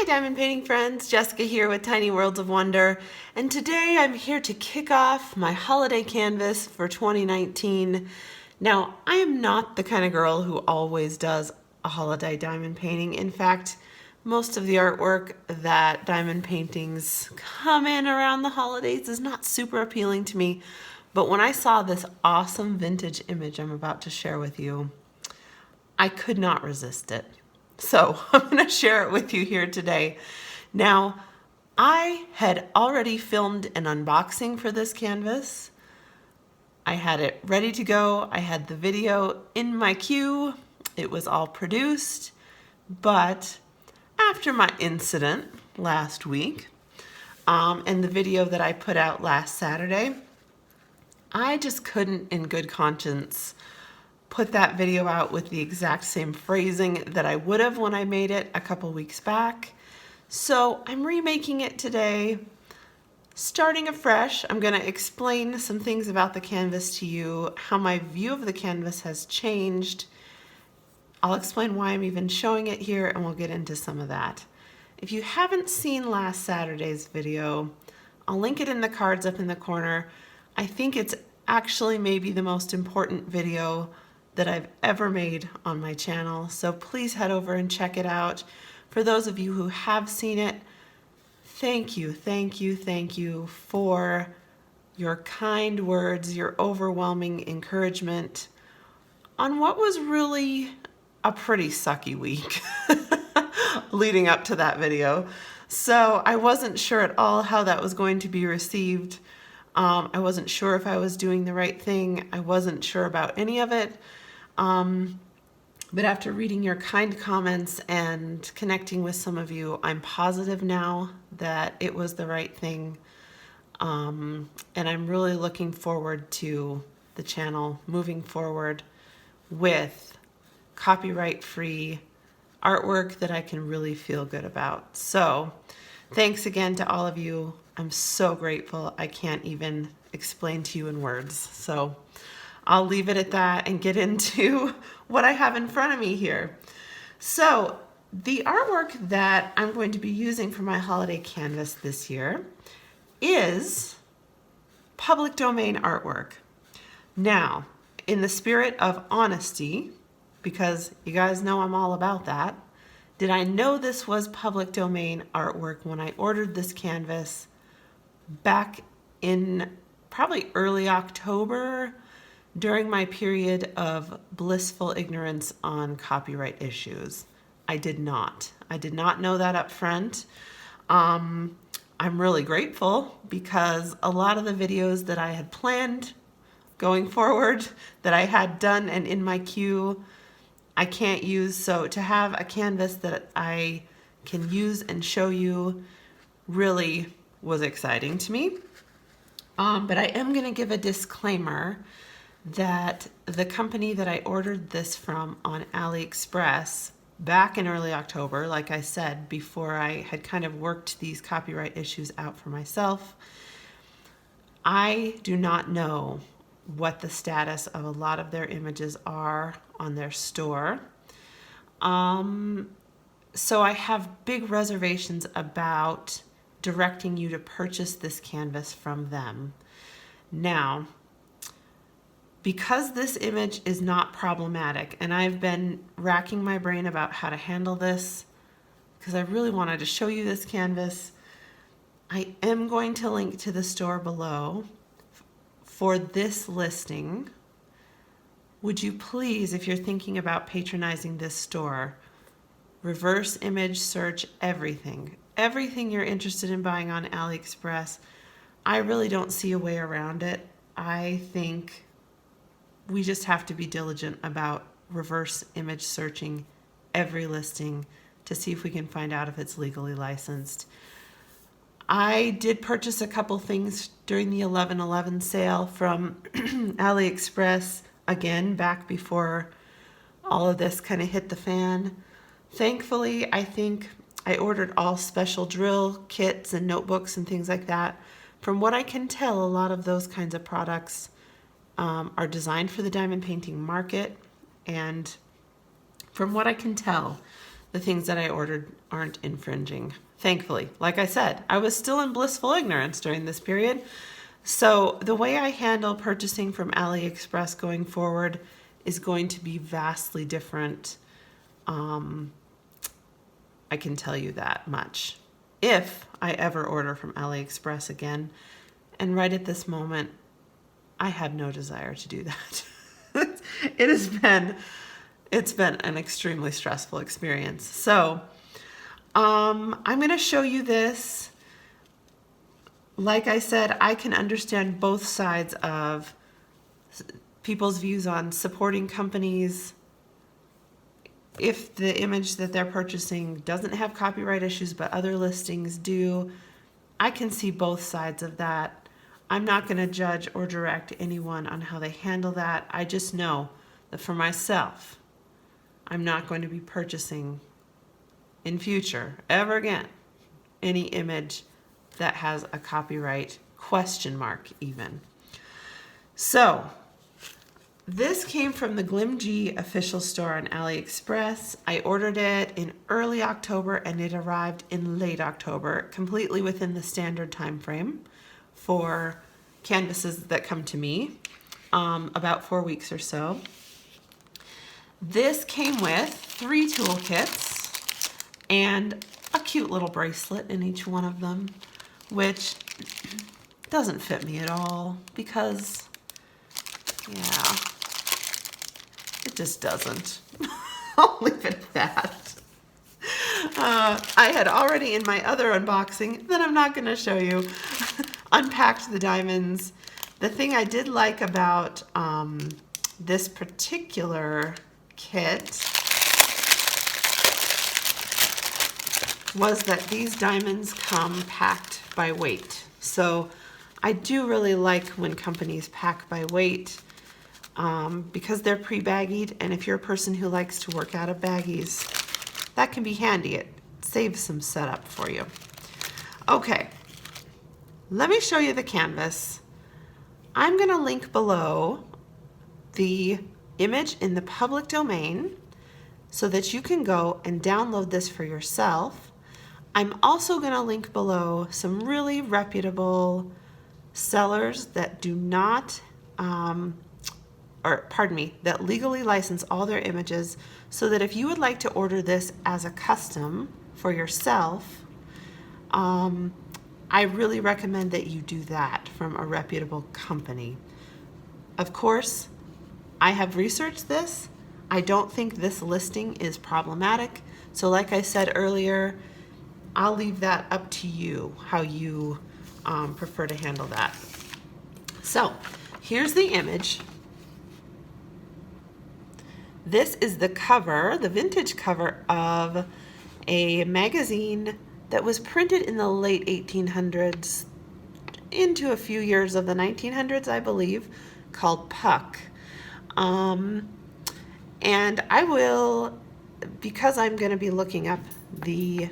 Hi diamond painting friends, Jessica here with Tiny Worlds of Wonder, and today I'm here to kick off my holiday canvas for 2019. Now, I am not the kind of girl who always does a holiday diamond painting. In fact, most of the artwork that diamond paintings come in around the holidays is not super appealing to me, but when I saw this awesome vintage image I'm about to share with you, I could not resist it. So I'm going to share it with you here today. Now, I had already filmed an unboxing for this canvas. I had it ready to go. I had the video in my queue. It was all produced. But after my incident last week, and the video that I put out last Saturday, I just couldn't in good conscience put that video out with the exact same phrasing that I would have when I made it a couple weeks back. So I'm remaking it today, starting afresh. I'm going to explain some things about the canvas to you, how my view of the canvas has changed. I'll explain why I'm even showing it here, and we'll get into some of that. If you haven't seen last Saturday's video, I'll link it in the cards up in the corner. I think it's actually maybe the most important video that I've ever made on my channel, so please head over and check it out. For those of you who have seen it, thank you for your kind words, your overwhelming encouragement on what was really a pretty sucky week leading up to that video. So I wasn't sure at all how that was going to be received. I wasn't sure if I was doing the right thing. I wasn't sure about any of it. But after reading your kind comments and connecting with some of you, I'm positive now that it was the right thing. And I'm really looking forward to the channel moving forward with copyright-free artwork that I can really feel good about. So thanks again to all of you. I'm so grateful. I can't even explain to you in words. So I'll leave it at that and get into what I have in front of me here. So the artwork that I'm going to be using for my holiday canvas this year is public domain artwork. Now, in the spirit of honesty, because you guys know I'm all about that, did I know this was public domain artwork when I ordered this canvas back in probably early October, during my period of blissful ignorance on copyright issues? I did not. I did not know that up front. I'm really grateful because a lot of the videos that I had planned going forward, that I had done and in my queue, I can't use. So to have a canvas that I can use and show you really was exciting to me. But I am going to give a disclaimer that the company that I ordered this from on AliExpress back in early October, like I said, before I had kind of worked these copyright issues out for myself, I do not know what the status of a lot of their images are on their store. So I have big reservations about directing you to purchase this canvas from them. Now, because this image is not problematic, and I've been racking my brain about how to handle this because I really wanted to show you this canvas, I am going to link to the store below for this listing. Would you please, if you're thinking about patronizing this store, reverse image search everything. Everything you're interested in buying on AliExpress. I really don't see a way around it. I think we just have to be diligent about reverse image searching every listing to see if we can find out if it's legally licensed. I did purchase a couple things during the 11/11 sale from AliExpress, again, back before all of this kind of hit the fan. Thankfully, I think I ordered all special drill kits and notebooks and things like that. From what I can tell, a lot of those kinds of products are designed for the diamond painting market, and from what I can tell, the things that I ordered aren't infringing. Thankfully, like I said, I was still in blissful ignorance during this period. So the way I handle purchasing from AliExpress going forward is going to be vastly different. I can tell you that much. If I ever order from AliExpress again, and right at this moment, I have no desire to do that. It's been an extremely stressful experience. So I'm going to show you this. Like I said, I can understand both sides of people's views on supporting companies. If the image that they're purchasing doesn't have copyright issues, but other listings do, I can see both sides of that. I'm not going to judge or direct anyone on how they handle that. I just know that for myself, I'm not going to be purchasing in future, ever again, any image that has a copyright question mark even. So this came from the Glimg official store on AliExpress. I ordered it in early October and it arrived in late October, completely within the standard time frame for canvases that come to me, about 4 weeks or so. This came with 3 toolkits and a cute little bracelet in each one of them, which doesn't fit me at all because, yeah, it just doesn't. I'll leave it at that. I had already in my other unboxing that I'm not going to show you unpacked the diamonds. The thing I did like about this particular kit was that these diamonds come packed by weight. So I do really like when companies pack by weight because they're pre-baggied, and if you're a person who likes to work out of baggies, that can be handy. It saves some setup for you. Okay, let me show you the canvas. I'm going to link below the image in the public domain so that you can go and download this for yourself. I'm also going to link below some really reputable sellers that do not, that legally license all their images, so that if you would like to order this as a custom for yourself, I really recommend that you do that from a reputable company. Of course, I have researched this. I don't think this listing is problematic. So like I said earlier, I'll leave that up to you, how you prefer to handle that. So here's the image. This is the cover, the vintage cover of a magazine that was printed in the late 1800s into a few years of the 1900s, I believe, called Puck. And I will, because I'm going to be looking up the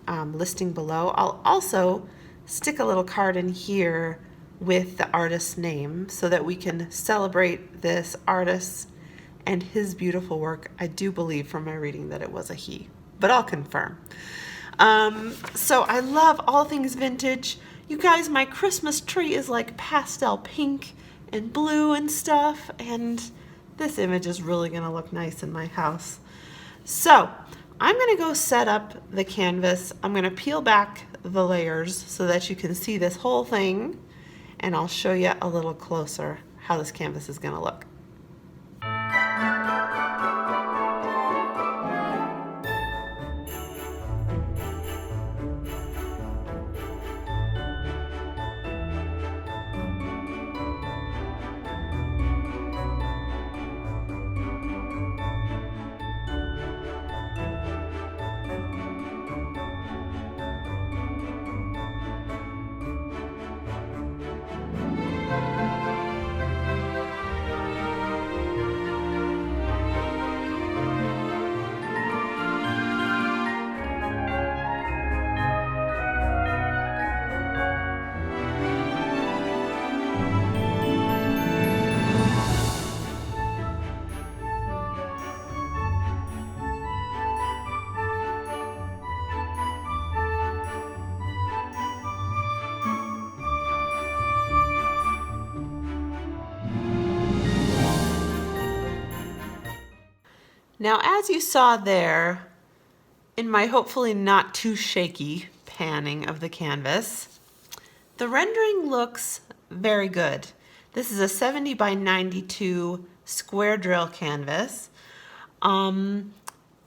listing below, I'll also stick a little card in here with the artist's name so that we can celebrate this artist and his beautiful work. I do believe from my reading that it was a he, but I'll confirm. So I love all things vintage. You guys, my Christmas tree is like pastel pink and blue and stuff, and this image is really gonna look nice in my house. So I'm gonna go set up the canvas. I'm gonna peel back the layers so that you can see this whole thing, and I'll show you a little closer how this canvas is gonna look. Now, as you saw there, in my hopefully not too shaky panning of the canvas, the rendering looks very good. This is a 70 by 92 square drill canvas. And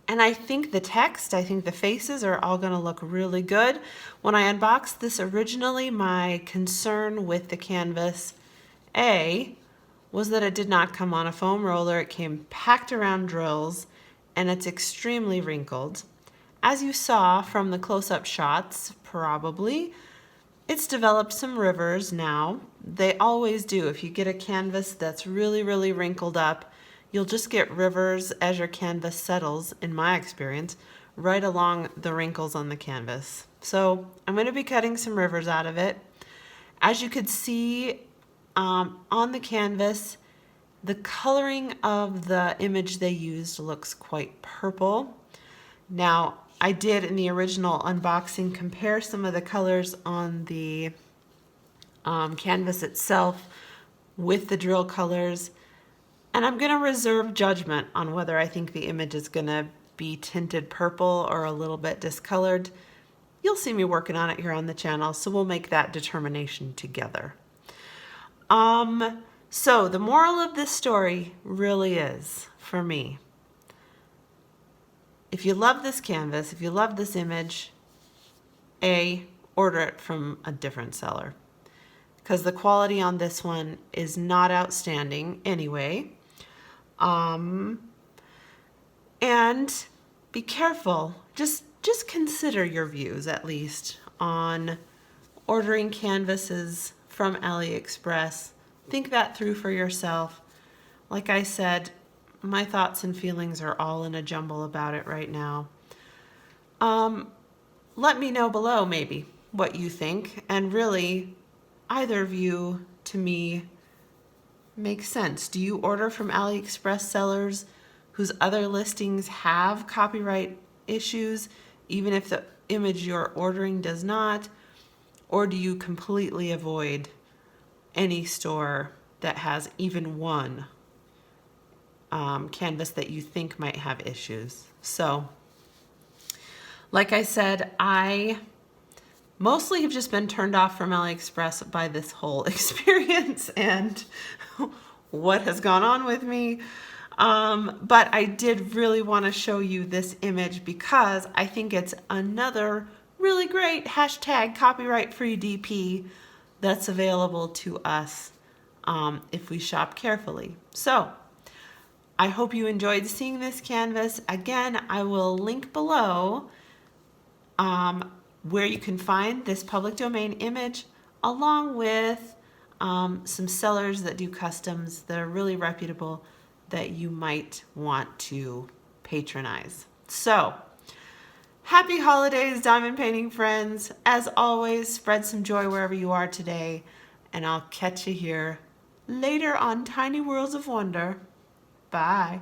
I think the text, I think the faces are all going to look really good. When I unboxed this originally, my concern with the canvas, A, was that it did not come on a foam roller. It came packed around drills, and it's extremely wrinkled. As you saw from the close-up shots, probably, it's developed some rivers now. They always do. If you get a canvas that's really, really wrinkled up, you'll just get rivers as your canvas settles, in my experience, right along the wrinkles on the canvas. So I'm going to be cutting some rivers out of it. As you could see on the canvas, the coloring of the image they used looks quite purple. Now, I did in the original unboxing compare some of the colors on the canvas itself with the drill colors. And I'm going to reserve judgment on whether I think the image is going to be tinted purple or a little bit discolored. You'll see me working on it here on the channel, so we'll make that determination together. So the moral of this story really is, for me, if you love this canvas, if you love this image, A, order it from a different seller, because the quality on this one is not outstanding anyway. And be careful, just consider your views at least on ordering canvases from AliExpress. Think that through for yourself. Like I said, my thoughts and feelings are all in a jumble about it right now. Let me know below maybe what you think, and really either view to me makes sense. Do you order from AliExpress sellers whose other listings have copyright issues, even if the image you're ordering does not? Or do you completely avoid any store that has even one canvas that you think might have issues? So, like I said, I mostly have just been turned off from AliExpress by this whole experience and what has gone on with me. But I did really want to show you this image because I think it's another really great hashtag copyright free DP that's available to us if we shop carefully. So I hope you enjoyed seeing this canvas. Again, I will link below where you can find this public domain image, along with some sellers that do customs that are really reputable that you might want to patronize. So, happy holidays, diamond painting friends. As always, spread some joy wherever you are today, and I'll catch you here later on Tiny Worlds of Wonder. Bye.